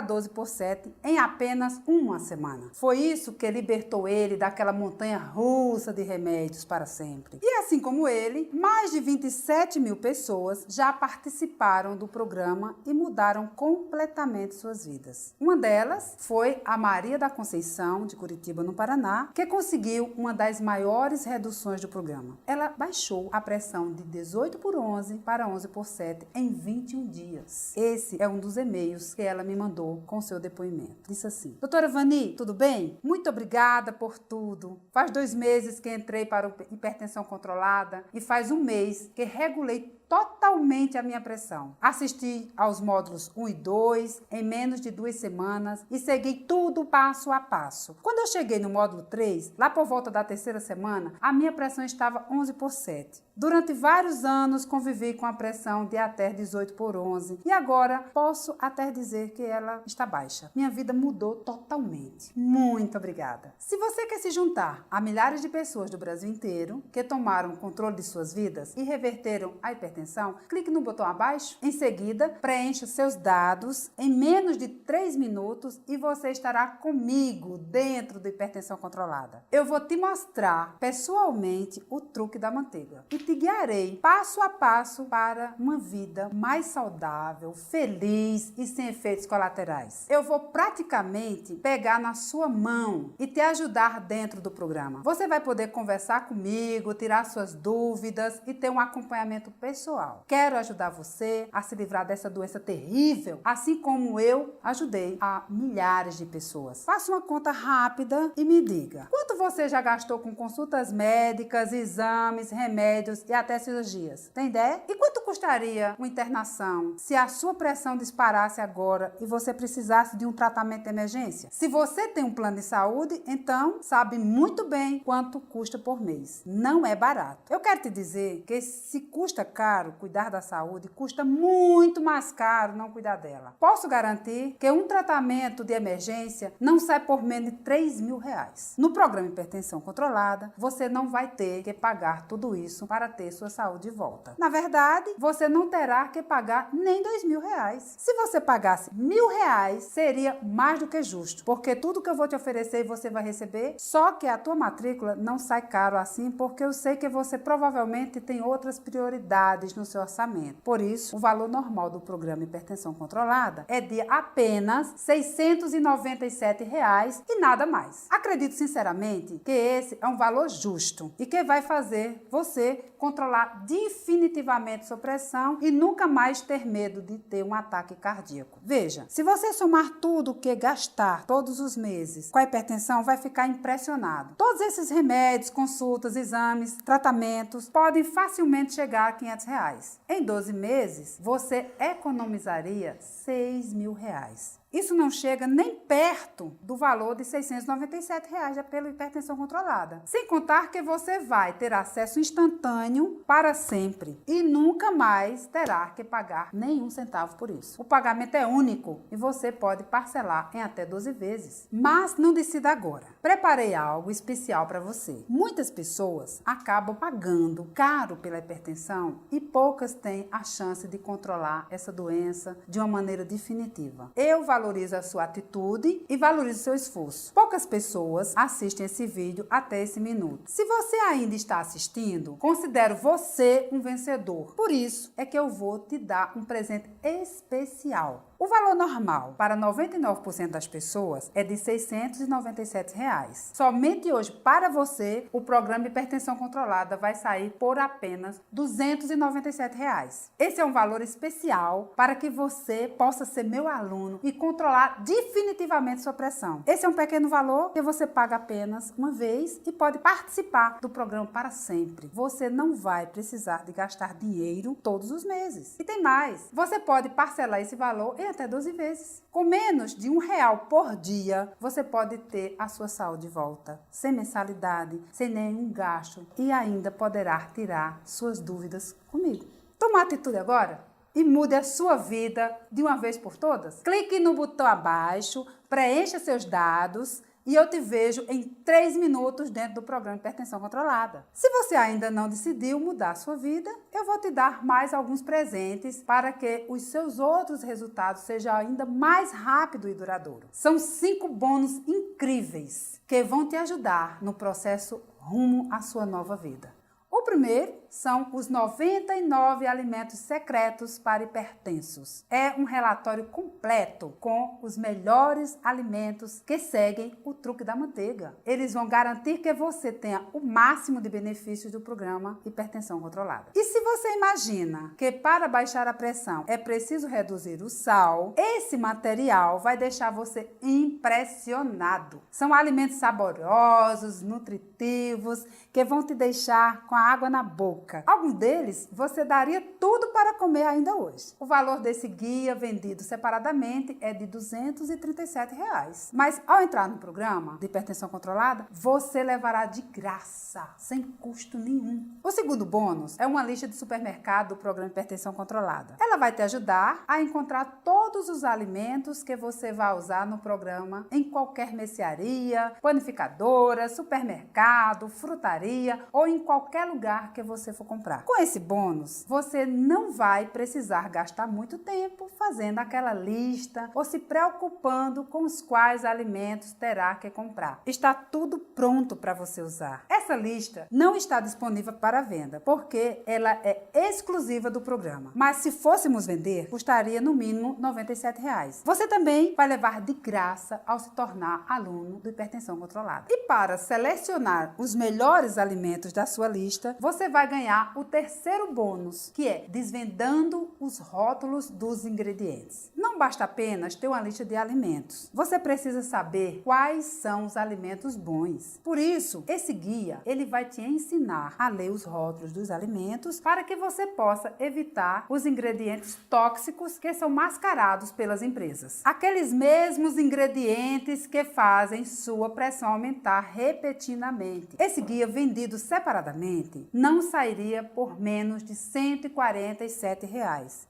Speaker 1: 12/7 em apenas uma semana. Foi isso que libertou ele daquela montanha russa de remédios para sempre. E assim como ele, mais de 27 mil pessoas já participaram do programa e mudaram completamente suas vidas. Uma delas foi a Maria da Conceição, de Curitiba, no Paraná, que conseguiu uma das maiores reduções do programa. Ela baixou a pressão de 18/11 para 11/7 em 21 dias. Esse é um dos e-mails que ela me mandou com seu depoimento. Disse assim: Doutora Vani, tudo bem? Muito obrigada por tudo. Faz 2 meses que entrei para o Hipertensão Controlada e faz 1 mês que regulei totalmente a minha pressão. Assisti aos módulos 1 e 2 em menos de 2 semanas e segui tudo passo a passo. Quando eu cheguei no módulo 3, lá por volta da 3ª semana, a minha pressão estava 11/7. Durante vários anos convivi com a pressão de até 18/11 e agora posso até dizer que ela está baixa. Minha vida mudou totalmente. Muito obrigada. Se você quer se juntar a milhares de pessoas do Brasil inteiro que tomaram controle de suas vidas e reverteram a hipertensão, clique no botão abaixo. Em seguida, preencha seus dados em menos de 3 minutos e você estará comigo dentro do Hipertensão Controlada. Eu vou te mostrar pessoalmente o truque da manteiga e te guiarei passo a passo para uma vida mais saudável, feliz e sem efeitos colaterais. Eu vou praticamente pegar na sua mão e te ajudar dentro do programa. Você vai poder conversar comigo, tirar suas dúvidas e ter um acompanhamento pessoal. Quero ajudar você a se livrar dessa doença terrível, assim como eu ajudei a milhares de pessoas. Faça uma conta rápida e me diga: quanto você já gastou com consultas médicas, exames, remédios e até cirurgias? Tem ideia? E quanto custaria uma internação se a sua pressão disparasse agora e você precisasse de um tratamento de emergência? Se você tem um plano de saúde, então sabe muito bem quanto custa por mês. Não é barato. Eu quero te dizer que se custa caro, caro cuidar da saúde, custa muito mais caro não cuidar dela. Posso garantir que um tratamento de emergência não sai por menos de R$3.000. No programa Hipertensão Controlada, você não vai ter que pagar tudo isso para ter sua saúde de volta. Na verdade, você não terá que pagar nem R$2.000. Se você pagasse R$1.000, seria mais do que justo, porque tudo que eu vou te oferecer você vai receber, só que a tua matrícula não sai caro assim, porque eu sei que você provavelmente tem outras prioridades no seu orçamento. Por isso, o valor normal do programa Hipertensão Controlada é de apenas R$697 e nada mais. Acredito sinceramente que esse é um valor justo e que vai fazer você controlar definitivamente sua pressão e nunca mais ter medo de ter um ataque cardíaco. Veja, se você somar tudo o que gastar todos os meses com a hipertensão, vai ficar impressionado. Todos esses remédios, consultas, exames, tratamentos podem facilmente chegar a R$500. Em 12 meses, você economizaria R$6.000. Isso não chega nem perto do valor de R$697 pela hipertensão controlada. Sem contar que você vai ter acesso instantâneo para sempre e nunca mais terá que pagar nenhum centavo por isso. O pagamento é único e você pode parcelar em até 12 vezes. Mas não decida agora. Preparei algo especial para você. Muitas pessoas acabam pagando caro pela hipertensão e poucas têm a chance de controlar essa doença de uma maneira definitiva. Eu valorizo a sua atitude e valorizo o seu esforço. Poucas pessoas assistem esse vídeo até esse minuto. Se você ainda está assistindo, considero você um vencedor. Por isso é que eu vou te dar um presente especial. O valor normal para 99% das pessoas é de R$697. Somente hoje, para você, o programa Hipertensão Controlada vai sair por apenas R$297. Esse é um valor especial para que você possa ser meu aluno e controlar definitivamente sua pressão. Esse é um pequeno valor que você paga apenas uma vez e pode participar do programa para sempre. Você não vai precisar de gastar dinheiro todos os meses. E tem mais, você pode parcelar esse valor em até 12 vezes. Com menos de R$1 por dia, você pode ter a sua saúde de volta, sem mensalidade, sem nenhum gasto e ainda poderá tirar suas dúvidas comigo. Toma atitude agora e mude a sua vida de uma vez por todas. Clique no botão abaixo, preencha seus dados e eu te vejo em 3 minutos dentro do programa Hipertensão Controlada. Se você ainda não decidiu mudar a sua vida, eu vou te dar mais alguns presentes para que os seus outros resultados sejam ainda mais rápido e duradouro. São 5 bônus incríveis que vão te ajudar no processo rumo à sua nova vida. O primeiro são os 99 alimentos secretos para hipertensos. É um relatório completo com os melhores alimentos que seguem o truque da manteiga. Eles vão garantir que você tenha o máximo de benefícios do programa Hipertensão Controlada. E se você imagina que para baixar a pressão é preciso reduzir o sal, esse material vai deixar você impressionado. São alimentos saborosos, nutritivos, que vão te deixar com a água na boca. Alguns deles você daria tudo para comer ainda hoje. O valor desse guia vendido separadamente é de R$237. Mas ao entrar no programa de hipertensão controlada, você levará de graça, sem custo nenhum. O segundo bônus é uma lista de supermercado do programa Hipertensão Controlada. Ela vai te ajudar a encontrar todos os alimentos que você vai usar no programa em qualquer mercearia, panificadora, supermercado, frutaria ou em qualquer lugar que você for comprar. Com esse bônus, você não vai precisar gastar muito tempo fazendo aquela lista ou se preocupando com os quais alimentos terá que comprar. Está tudo pronto para você usar. Essa lista não está disponível para venda, porque ela é exclusiva do programa. Mas se fôssemos vender, custaria no mínimo R$97. Você também vai levar de graça ao se tornar aluno do Hipertensão Controlada. E para selecionar os melhores alimentos da sua lista, você vai ganhar o terceiro bônus, que é desvendando os rótulos dos ingredientes. Não basta apenas ter uma lista de alimentos. Você precisa saber quais são os alimentos bons. Por isso, esse guia, ele vai te ensinar a ler os rótulos dos alimentos para que você possa evitar os ingredientes tóxicos que são mascarados pelas empresas. Aqueles mesmos ingredientes que fazem sua pressão aumentar repetidamente. Esse guia vem vendido separadamente, não sairia por menos de R$ 147.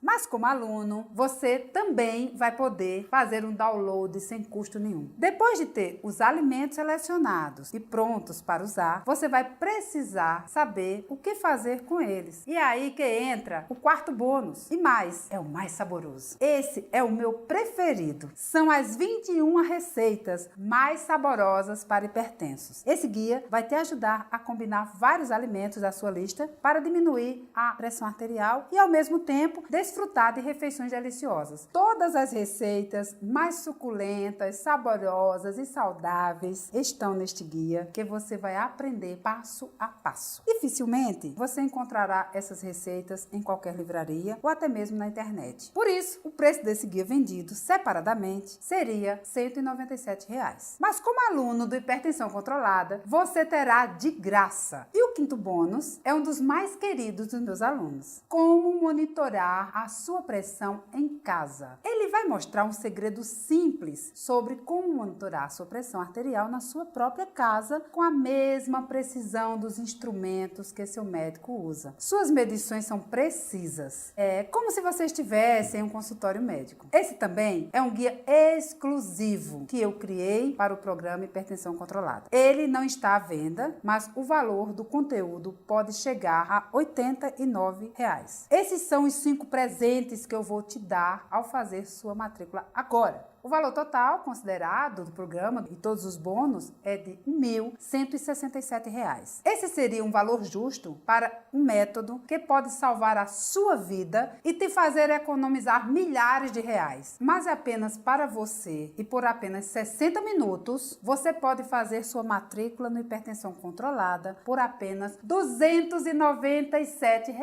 Speaker 1: Mas como aluno, você também vai poder fazer um download sem custo nenhum. Depois de ter os alimentos selecionados e prontos para usar, você vai precisar saber o que fazer com eles. E é aí que entra o quarto bônus. E mais, é o mais saboroso. Esse é o meu preferido. São as 21 receitas mais saborosas para hipertensos. Esse guia vai te ajudar a combinar vários alimentos da sua lista para diminuir a pressão arterial e, ao mesmo tempo, desfrutar de refeições deliciosas. Todas as receitas mais suculentas, saborosas e saudáveis estão neste guia que você vai aprender passo a passo. Dificilmente você encontrará essas receitas em qualquer livraria ou até mesmo na internet. Por isso, o preço desse guia vendido separadamente seria R$ 197. Mas como aluno do Hipertensão Controlada, você terá de graça. E o quinto bônus é um dos mais queridos dos meus alunos. Como monitorar a sua pressão em casa. Ele vai mostrar um segredo simples sobre como monitorar a sua pressão arterial na sua própria casa com a mesma precisão dos instrumentos que seu médico usa. Suas medições são precisas. É como se você estivesse em um consultório médico. Esse também é um guia exclusivo que eu criei para o programa Hipertensão Controlada. Ele não está à venda, mas o valor do conteúdo pode chegar a R$ 89. Esses são os 5 presentes que eu vou te dar ao fazer sua matrícula agora. O valor total considerado do programa e todos os bônus é de R$ 1.167. Esse seria um valor justo para um método que pode salvar a sua vida e te fazer economizar milhares de reais. Mas é apenas para você e por apenas 60 minutos você pode fazer sua matrícula no Hipertensão Controlada por apenas R$ 297.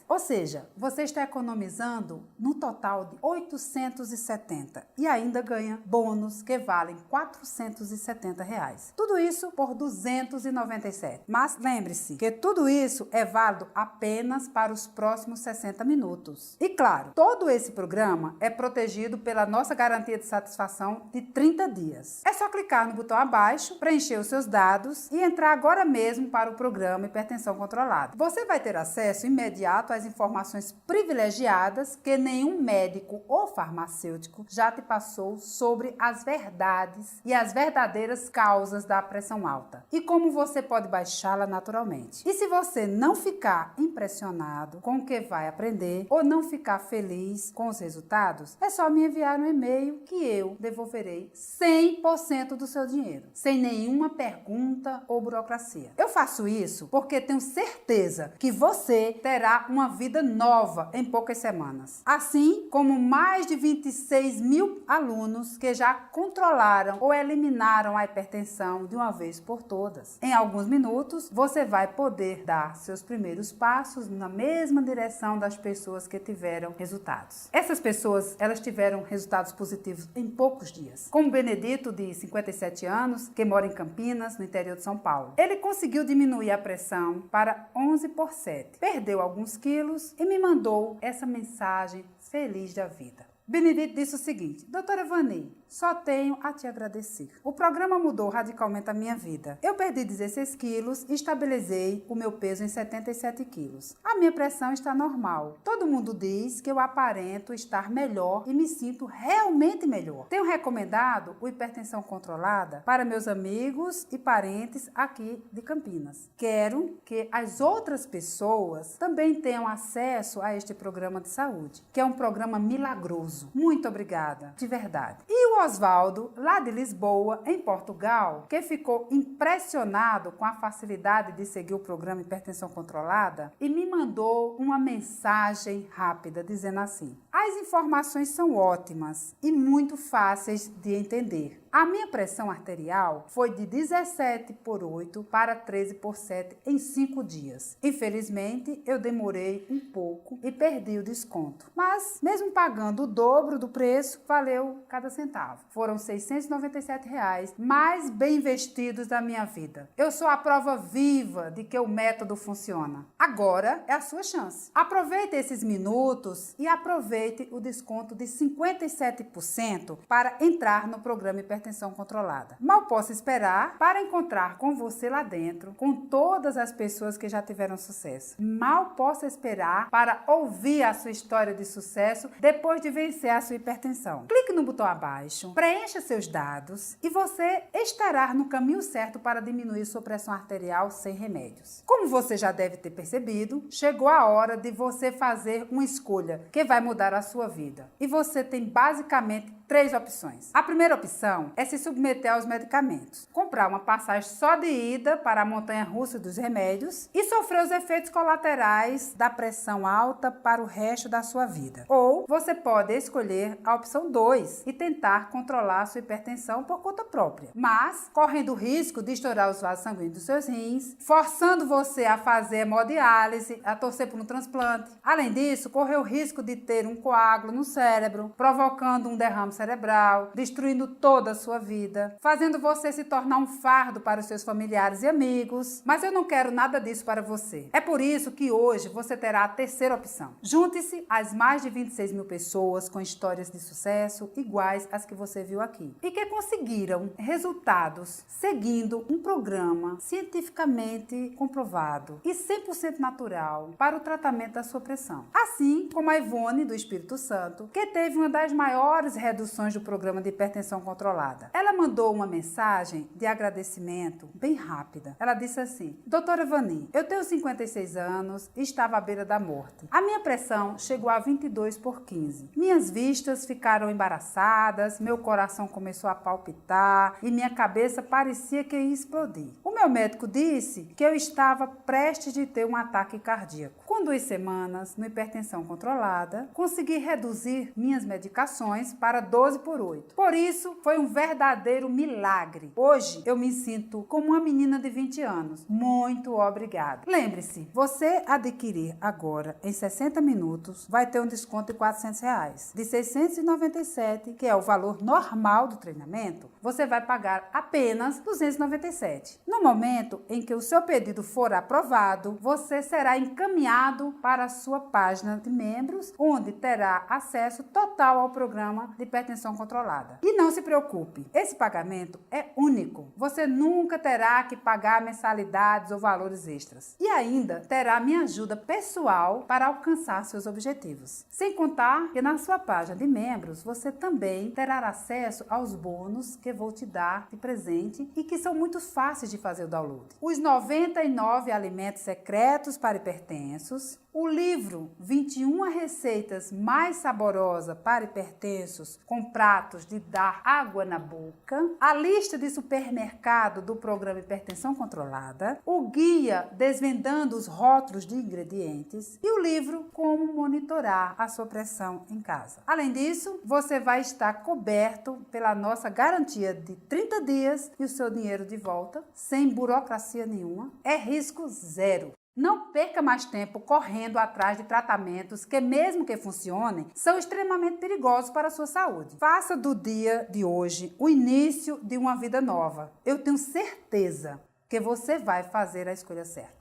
Speaker 1: Ou seja, você está economizando no total de 870 e ainda ganha bônus que valem R$ 470. Tudo isso por 297. Mas lembre-se que tudo isso é válido apenas para os próximos 60 minutos. E claro, todo esse programa é protegido pela nossa garantia de satisfação de 30 dias. É só clicar no botão abaixo, preencher os seus dados e entrar agora mesmo para o programa Hipertensão Controlada. Você vai ter acesso imediato às informações privilegiadas que nenhum médico ou farmacêutico já te passou sobre as verdades e as verdadeiras causas da pressão alta e como você pode baixá-la naturalmente. E se você não ficar impressionado com o que vai aprender ou não ficar feliz com os resultados, é só me enviar um e-mail que eu devolverei 100% do seu dinheiro, sem nenhuma pergunta ou burocracia. Eu faço isso porque tenho certeza que você terá uma vida nova em poucas semanas. Assim como mais de 26 mil alunos que já controlaram ou eliminaram a hipertensão de uma vez por todas. Em alguns minutos, você vai poder dar seus primeiros passos na mesma direção das pessoas que tiveram resultados. Essas pessoas, elas tiveram resultados positivos em poucos dias. Como Benedito, de 57 anos, que mora em Campinas, no interior de São Paulo. Ele conseguiu diminuir a pressão para 11/7, perdeu alguns quilos e me mandou essa mensagem feliz da vida. Benedito disse o seguinte: doutora Vani, só tenho a te agradecer. O programa mudou radicalmente a minha vida. Eu perdi 16 quilos e estabilizei o meu peso em 77 quilos. A minha pressão está normal. Todo mundo diz que eu aparento estar melhor e me sinto realmente melhor. Tenho recomendado o Hipertensão Controlada para meus amigos e parentes aqui de Campinas. Quero que as outras pessoas também tenham acesso a este programa de saúde, que é um programa milagroso. Muito obrigada, de verdade. E o Oswaldo, lá de Lisboa, em Portugal, que ficou impressionado com a facilidade de seguir o programa Hipertensão Controlada e me mandou uma mensagem rápida dizendo assim: as informações são ótimas e muito fáceis de entender. A minha pressão arterial foi de 17/8 para 13/7 em 5 dias. Infelizmente, eu demorei um pouco e perdi o desconto. Mas, mesmo pagando o dobro do preço, valeu cada centavo. Foram R$ 697 mais bem investidos da minha vida. Eu sou a prova viva de que o método funciona. Agora é a sua chance. Aproveite esses minutos e aproveite o desconto de 57% para entrar no programa Hipertensão hipertensão controlada. Mal posso esperar para encontrar com você lá dentro, com todas as pessoas que já tiveram sucesso. Mal posso esperar para ouvir a sua história de sucesso depois de vencer a sua hipertensão. Clique no botão abaixo, preencha seus dados e você estará no caminho certo para diminuir sua pressão arterial sem remédios. Como você já deve ter percebido, chegou a hora de você fazer uma escolha que vai mudar a sua vida. E você tem basicamente 3 opções. A primeira opção é se submeter aos medicamentos, comprar uma passagem só de ida para a montanha-russa dos remédios e sofrer os efeitos colaterais da pressão alta para o resto da sua vida. Ou você pode escolher a opção 2 e tentar controlar a sua hipertensão por conta própria, mas correndo o risco de estourar os vasos sanguíneos dos seus rins, forçando você a fazer hemodiálise, a torcer por um transplante. Além disso, correr o risco de ter um coágulo no cérebro, provocando um derrame cerebral, destruindo toda a sua vida, fazendo você se tornar um fardo para os seus familiares e amigos. Mas eu não quero nada disso para você. É por isso que hoje você terá a terceira opção. Junte-se às mais de 26 mil pessoas com histórias de sucesso iguais às que você viu aqui e que conseguiram resultados seguindo um programa cientificamente comprovado e 100% natural para o tratamento da sua pressão. Assim como a Ivone do Espírito Santo, que teve uma das maiores reduções do programa de hipertensão controlada. Ela mandou uma mensagem de agradecimento bem rápida. Ela disse assim: Doutora Vani, eu tenho 56 anos e estava à beira da morte. A minha pressão chegou a 22/15. Minhas vistas ficaram embaraçadas, meu coração começou a palpitar e minha cabeça parecia que ia explodir. O meu médico disse que eu estava prestes de ter um ataque cardíaco. Com 2 semanas no hipertensão controlada, consegui reduzir minhas medicações para 12/8. Por isso, foi um verdadeiro milagre. Hoje, eu me sinto como uma menina de 20 anos. Muito obrigada. Lembre-se, você adquirir agora em 60 minutos, vai ter um desconto de R$400. De 697, que é o valor normal do treinamento, você vai pagar apenas 297. No momento em que o seu pedido for aprovado, você será encaminhado para a sua página de membros, onde terá acesso total ao programa de hipertensão controlada. E não se preocupe, esse pagamento é único. Você nunca terá que pagar mensalidades ou valores extras. E ainda terá minha ajuda pessoal para alcançar seus objetivos. Sem contar que na sua página de membros, você também terá acesso aos bônus que vou te dar de presente e que são muito fáceis de fazer o download. Os 99 alimentos secretos para hipertensos, o livro 21 receitas mais saborosas para hipertensos com pratos de dar água na boca, a lista de supermercado do programa Hipertensão Controlada, o guia desvendando os rótulos de ingredientes e o livro Como monitorar a sua pressão em casa. Além disso, você vai estar coberto pela nossa garantia de 30 dias e o seu dinheiro de volta, sem burocracia nenhuma, é risco zero. Não perca mais tempo correndo atrás de tratamentos que, mesmo que funcionem, são extremamente perigosos para a sua saúde. Faça do dia de hoje o início de uma vida nova. Eu tenho certeza que você vai fazer a escolha certa.